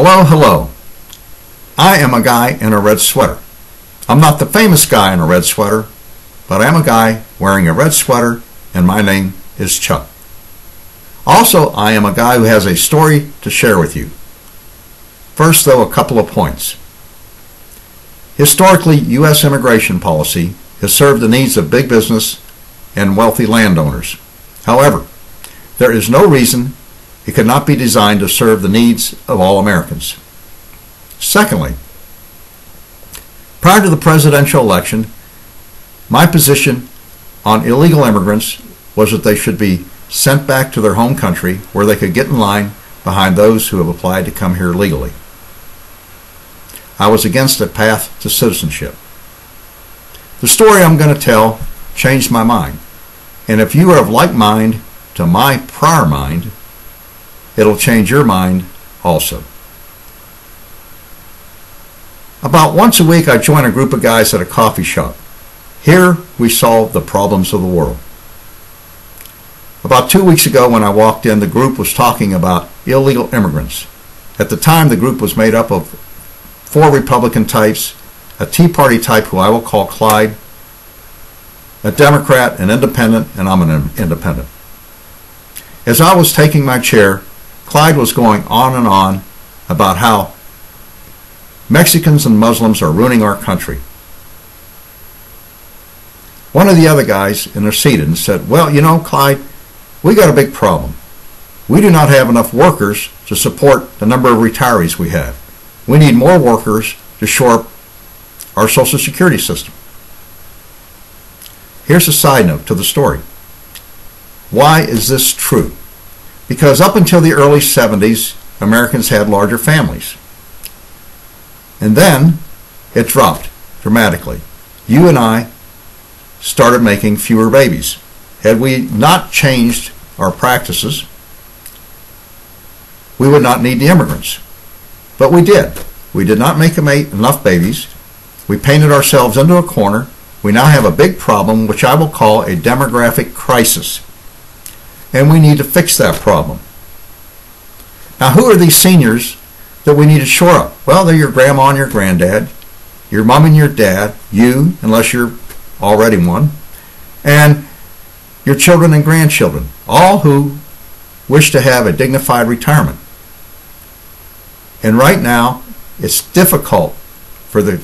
Hello, hello. I am a guy in a red sweater. I'm not the famous guy in a red sweater, but I am a guy wearing a red sweater, and my name is Chuck. Also, I am a guy who has a story to share with you. First, though, a couple of points. Historically, U.S. immigration policy has served the needs of big business and wealthy landowners. However, there is no reason it could not be designed to serve the needs of all Americans. Secondly, prior to the presidential election, my position on illegal immigrants was that they should be sent back to their home country where they could get in line behind those who have applied to come here legally. I was against a path to citizenship. The story I'm going to tell changed my mind, and if you are of like mind to my prior mind, it'll change your mind also. About once a week I join a group of guys at a coffee shop. Here we solve the problems of the world. About 2 weeks ago when I walked in, the group was talking about illegal immigrants. At the time, the group was made up of 4 Republican types, a Tea Party type who I will call Clyde, a Democrat, an independent, and I'm an independent. As I was taking my chair, Clyde was going on and on about how Mexicans and Muslims are ruining our country. One of the other guys in their seat and said, "Well, you know, Clyde, we got a big problem. We do not have enough workers to support the number of retirees we have. We need more workers to shore up our Social Security system." Here's a side note to the story. Why is this true? Because up until the early 70s, Americans had larger families. And then it dropped dramatically. You and I started making fewer babies. Had we not changed our practices, we would not need the immigrants. But we did. We did not make enough babies. We painted ourselves into a corner. We now have a big problem, which I will call a demographic crisis. And we need to fix that problem. Now, who are these seniors that we need to shore up? Well, they're your grandma and your granddad, your mom and your dad, you, unless you're already one, and your children and grandchildren, all who wish to have a dignified retirement. And right now, it's difficult for the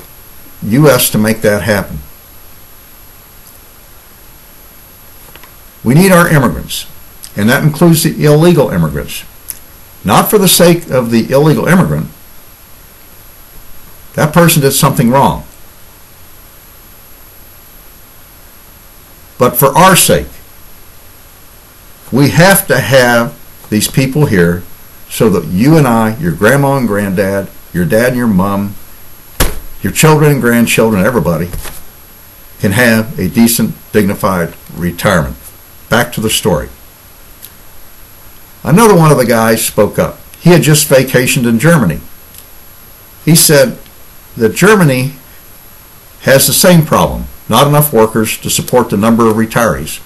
U.S. to make that happen. We need our immigrants, and that includes the illegal immigrants. Not for the sake of the illegal immigrant. That person did something wrong. But for our sake, we have to have these people here so that you and I, your grandma and granddad, your dad and your mom, your children and grandchildren, everybody, can have a decent, dignified retirement. Back to the story. Another one of the guys spoke up. He had just vacationed in Germany. He said that Germany has the same problem, not enough workers to support the number of retirees.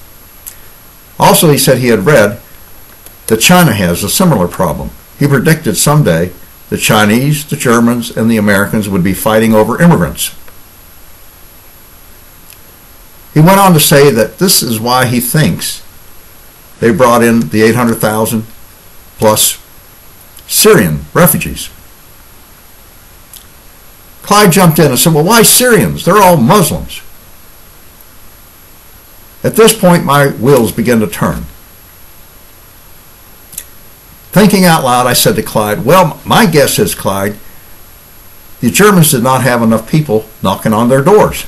Also, he said he had read that China has a similar problem. He predicted someday the Chinese, the Germans, and the Americans would be fighting over immigrants. He went on to say that this is why he thinks they brought in the 800,000 plus Syrian refugees. Clyde jumped in and said, "Well, why Syrians? They're all Muslims." At this point, my wheels began to turn. Thinking out loud, I said to Clyde, "Well, my guess is, Clyde, the Germans did not have enough people knocking on their doors.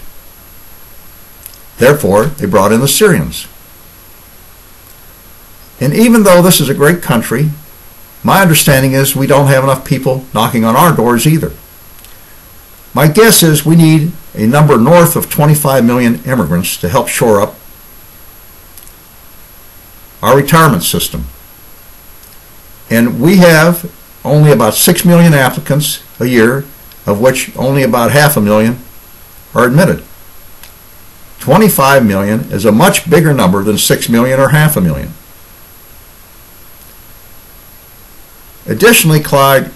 Therefore, they brought in the Syrians. And even though this is a great country, my understanding is we don't have enough people knocking on our doors either. My guess is we need a number north of 25 million immigrants to help shore up our retirement system. And we have only about 6 million applicants a year, of which only about 500,000 are admitted. 25 million is a much bigger number than 6 million or 500,000. Additionally, Clyde,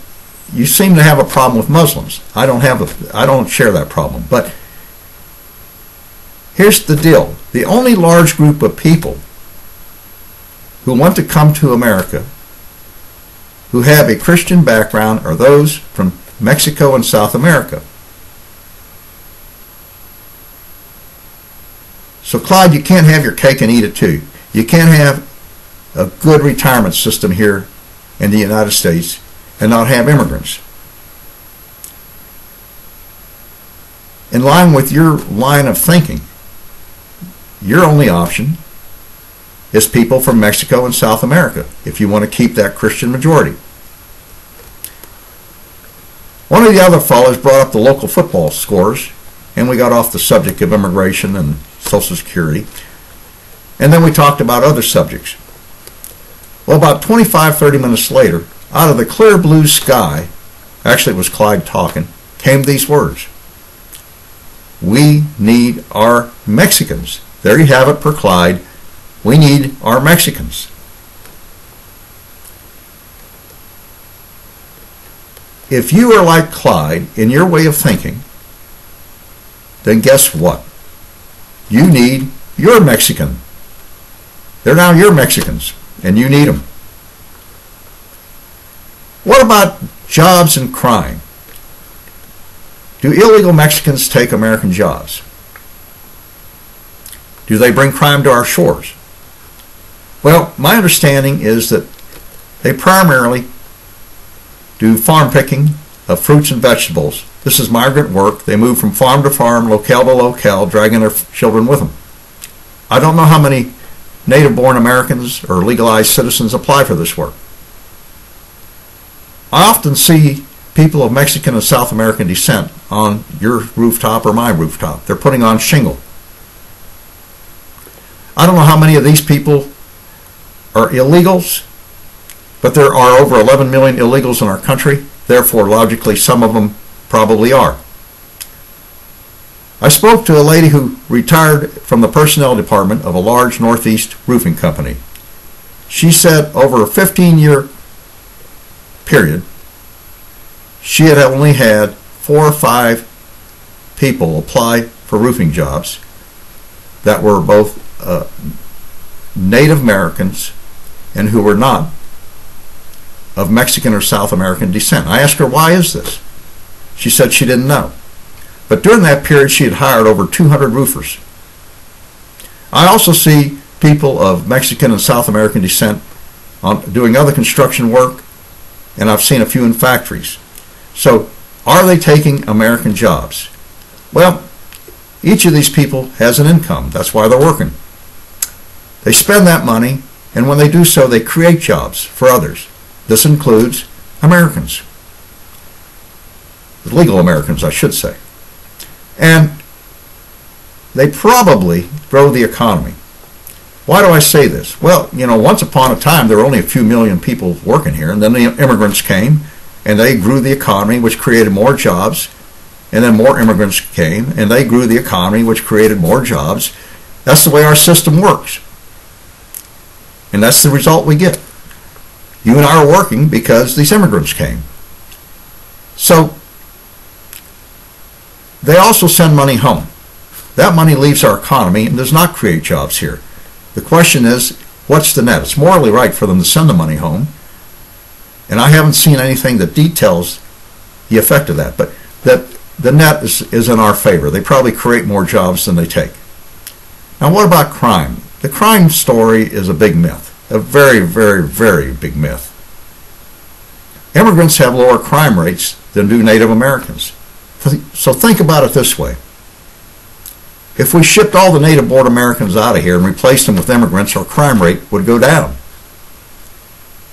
you seem to have a problem with Muslims. I don't share that problem. But here's the deal. The only large group of people who want to come to America who have a Christian background are those from Mexico and South America. So, Clyde, you can't have your cake and eat it too. You can't have a good retirement system here in the United States and not have immigrants. In line with your line of thinking, your only option is people from Mexico and South America if you want to keep that Christian majority. One of the other fellows brought up the local football scores, and we got off the subject of immigration and Social Security, and then we talked about other subjects. Well, about 25-30 minutes later, out of the clear blue sky, actually it was Clyde talking, came these words: "We need our Mexicans." There you have it per Clyde. We need our Mexicans. If you are like Clyde in your way of thinking, then guess what? You need your Mexican. They're now your Mexicans, and you need them. What about jobs and crime? Do illegal Mexicans take American jobs? Do they bring crime to our shores? Well, my understanding is that they primarily do farm picking of fruits and vegetables. This is migrant work. They move from farm to farm, locale to locale, dragging their children with them. I don't know how many native-born Americans or legalized citizens apply for this work. I often see people of Mexican and South American descent on your rooftop or my rooftop. They're putting on shingle. I don't know how many of these people are illegals, but there are over 11 million illegals in our country. Therefore, logically, some of them probably are. I spoke to a lady who retired from the personnel department of a large Northeast roofing company. She said over a 15-year period, she had only had 4 or 5 people apply for roofing jobs that were both Native Americans and who were not of Mexican or South American descent. I asked her, why is this? She said she didn't know. But during that period, she had hired over 200 roofers. I also see people of Mexican and South American descent doing other construction work, and I've seen a few in factories. So, are they taking American jobs? Well, each of these people has an income. That's why they're working. They spend that money, and when they do so, they create jobs for others. This includes Americans. Legal Americans, I should say. And they probably grow the economy. Why do I say this? Well, once upon a time, there were only a few million people working here, and then the immigrants came, and they grew the economy, which created more jobs, and then more immigrants came, and they grew the economy, which created more jobs. That's the way our system works. And that's the result we get. You and I are working because these immigrants came. So, they also send money home. That money leaves our economy and does not create jobs here. The question is, what's the net? It's morally right for them to send the money home, and I haven't seen anything that details the effect of that, but that the net is in our favor. They probably create more jobs than they take. Now, what about crime? The crime story is a big myth, a very, very, very big myth. Immigrants have lower crime rates than do Native Americans. So think about it this way. If we shipped all the native-born Americans out of here and replaced them with immigrants, our crime rate would go down.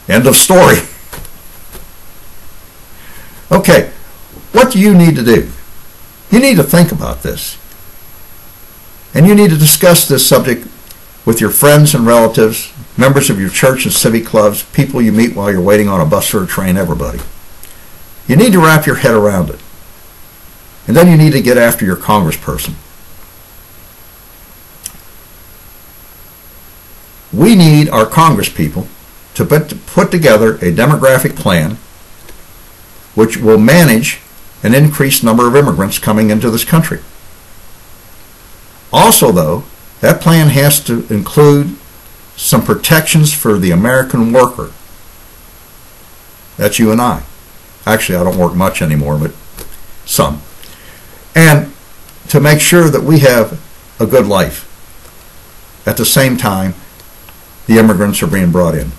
End of story. Okay, what do you need to do? You need to think about this. And you need to discuss this subject with your friends and relatives, members of your church and civic clubs, people you meet while you're waiting on a bus or a train, everybody. You need to wrap your head around it. And then you need to get after your congressperson. We need our congresspeople to put together a demographic plan which will manage an increased number of immigrants coming into this country. Also, though, that plan has to include some protections for the American worker. That's you and I. Actually, I don't work much anymore, but some. And to make sure that we have a good life. At the same time, the immigrants are being brought in.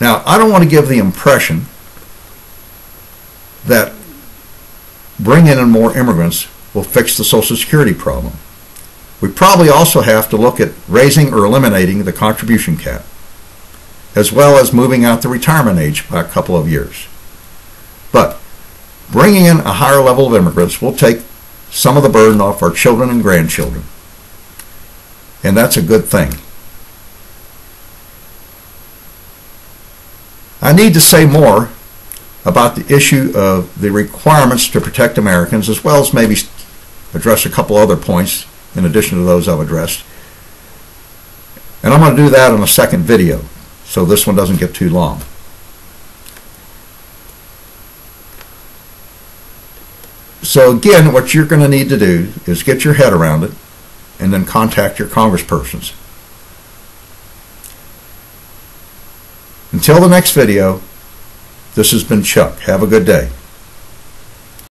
Now, I don't want to give the impression that bringing in more immigrants will fix the Social Security problem. We probably also have to look at raising or eliminating the contribution cap, as well as moving out the retirement age by a couple of years. But bringing in a higher level of immigrants will take some of the burden off our children and grandchildren. And that's a good thing. I need to say more about the issue of the requirements to protect Americans, as well as maybe address a couple other points in addition to those I've addressed. And I'm going to do that in a second video, so this one doesn't get too long. So again, what you're going to need to do is get your head around it and then contact your congresspersons. Until the next video, this has been Chuck. Have a good day.